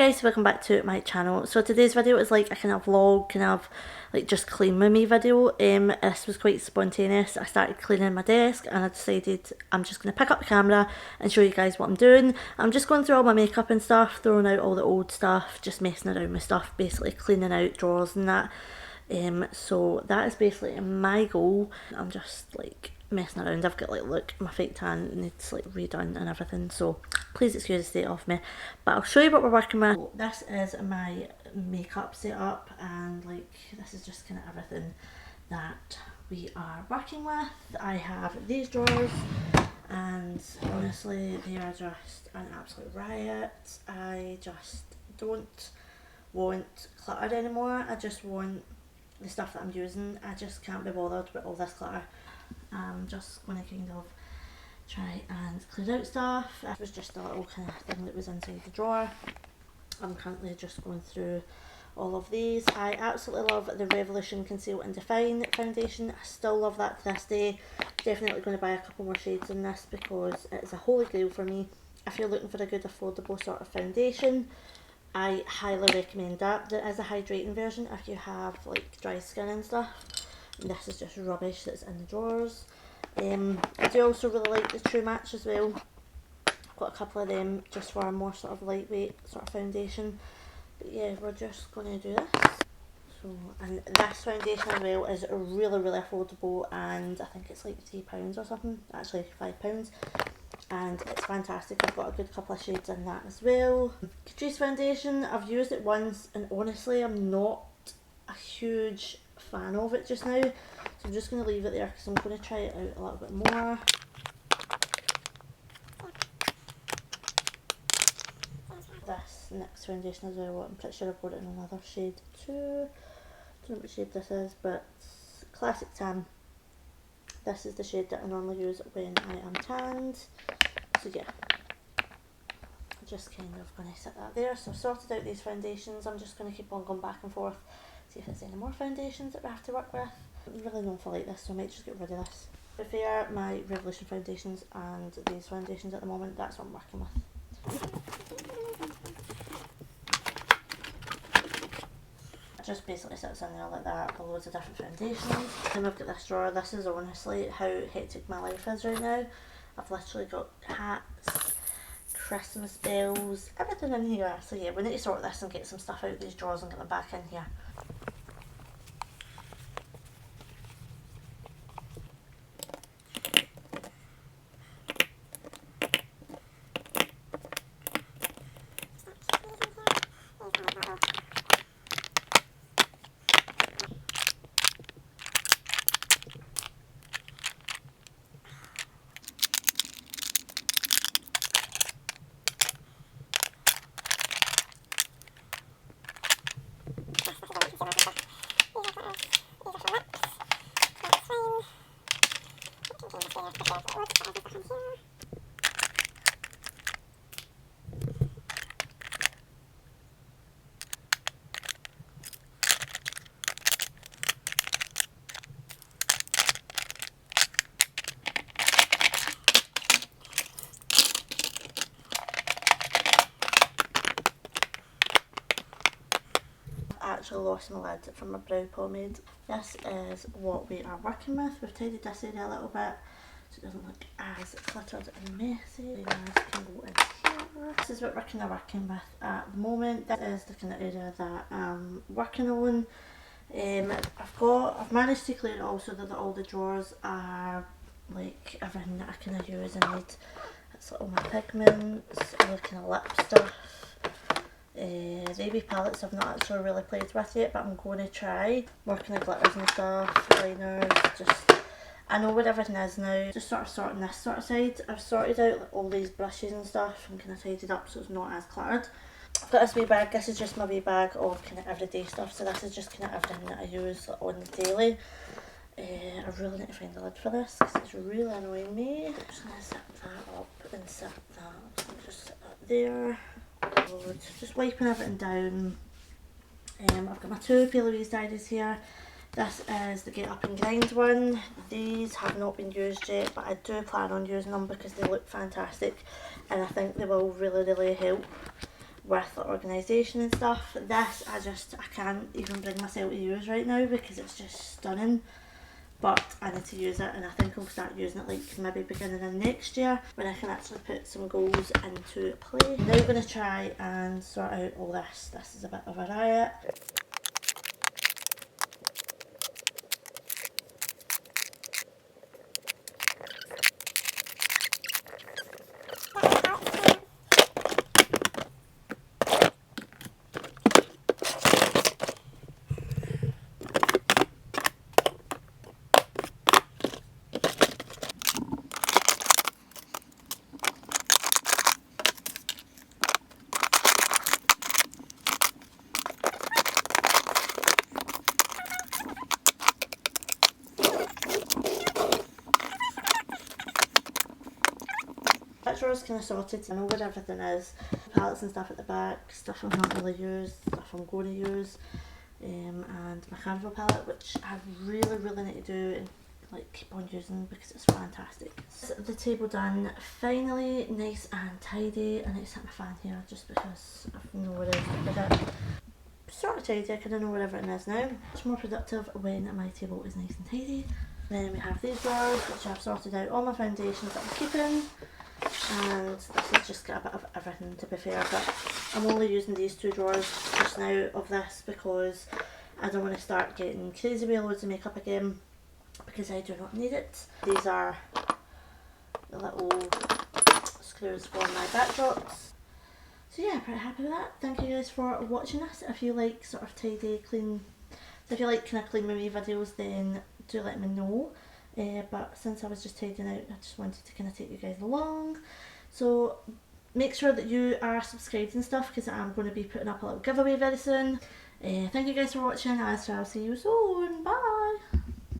guys, welcome back to my channel. So today's video is like a kind of vlog, kind of like just clean with me video. This was quite spontaneous. I started cleaning my desk and I decided I'm just going to pick up the camera and show you guys what I'm doing. I'm just going through all my makeup and stuff, throwing out all the old stuff, just messing around with stuff, basically cleaning out drawers and that. So that is basically my goal. I'm just like messing around. I've got like, look, my fake tan needs like redone and everything, so please excuse the state of me, but I'll show you what we're working with. This is my makeup setup, and like this is just kind of everything that we are working with. I have these drawers and honestly they are just an absolute riot. I just don't want clutter anymore. I just want the stuff that I'm using. I just can't be bothered with all this clutter. I'm just going to kind of try and clear out stuff. It was just a little kind of thing that was inside the drawer. I'm currently just going through all of these. I absolutely love the Revolution Conceal and Define foundation. I still love that to this day. Definitely going to buy a couple more shades in this because it's a holy grail for me. If you're looking for a good affordable sort of foundation, I highly recommend that. There is a hydrating version if you have like dry skin and stuff. And this is just rubbish that's in the drawers. I do also really like the True Match as well. I've got a couple of them just for a more sort of lightweight sort of foundation. But yeah, we're just going to do this. So, and this foundation as well is really affordable, and I think it's like £3 or something, actually £5. And it's fantastic. I've got a good couple of shades in that as well. Catrice foundation, I've used it once and honestly I'm not a huge fan of it just now, so I'm just going to leave it there because I'm going to try it out a little bit more. This next foundation as well, I'm pretty sure I've got it in another shade too. Don't know what shade this is, but Classic Tan. This is the shade that I normally use when I am tanned. So yeah, I'm just kind of going to set that there. So I've sorted out these foundations. I'm just going to keep on going back and forth, see if there's any more foundations that we have to work with. I'm really not for like this, so I might just get rid of this. To be fair, my Revolution foundations and these foundations at the moment, that's what I'm working with. It just basically sits in there like that with loads of different foundations. Then I've got this drawer. This is honestly how hectic my life is right now. I've literally got hats, Christmas bells, everything in here. So yeah, we need to sort this and get some stuff out of these drawers and get them back in here. Actually lost my lid from my brow pomade. This is what we are working with. We've tidied this area a little bit so it doesn't look as cluttered and messy. You guys can go in here. This is what we're kind of working with at the moment. This is the kind of area that I'm working on. I've managed to clear it all so that all the drawers are like everything that I kind of use and need. It's like all my pigments, all the kind of lip stuff. The AB palettes I've not actually really played with yet, but I'm going to try. Working the glitters and stuff, liners, just I know where everything is now. Just sort of sorting this sort of side. I've sorted out like, all these brushes and stuff and kind of tidied up so it's not as cluttered. I've got this wee bag. This is just my wee bag of kind of everyday stuff, so this is just kind of everything that I use like, on the daily. I really need to find a lid for this because it's really annoying me. I'm just going to set that up and set that. So just set that there. Just wiping everything down. I've got my two P. Louise diaries here. This is the Get Up and Grind one. These have not been used yet, but I do plan on using them because they look fantastic and I think they will really help with organisation and stuff. This I can't even bring myself to use right now because it's just stunning. But I need to use it, and I think I'll start using it like maybe beginning of next year when I can actually put some goals into play. I'm now going to try and sort out all this. This is a bit of a riot. That drawer's kind of sorted. I know where everything is. Palettes and stuff at the back, stuff I'm not really used, stuff I'm going to use, and my Carnival palette, which I really need to do and like keep on using because it's fantastic. So the table done, finally nice and tidy. I need to set my fan here just because I've no where else to put it. Sort of tidy, I kind of know where everything is now. Much more productive when my table is nice and tidy. Then we have these drawers, which I've sorted out all my foundations that I'm keeping. And this has just got a bit of everything, to be fair, but I'm only using these two drawers just now of this because I don't want to start getting crazy with loads of makeup again because I do not need it. These are the little screws for my backdrops. So yeah, pretty happy with that. Thank you guys for watching this. If you like sort of tidy, clean, so if you like kind of clean with me videos, then do let me know. But since I was just tidying out, I just wanted to kind of take you guys along. So make sure that you are subscribed and stuff because I'm going to be putting up a little giveaway very soon. Thank you guys for watching. I shall see you soon. Bye!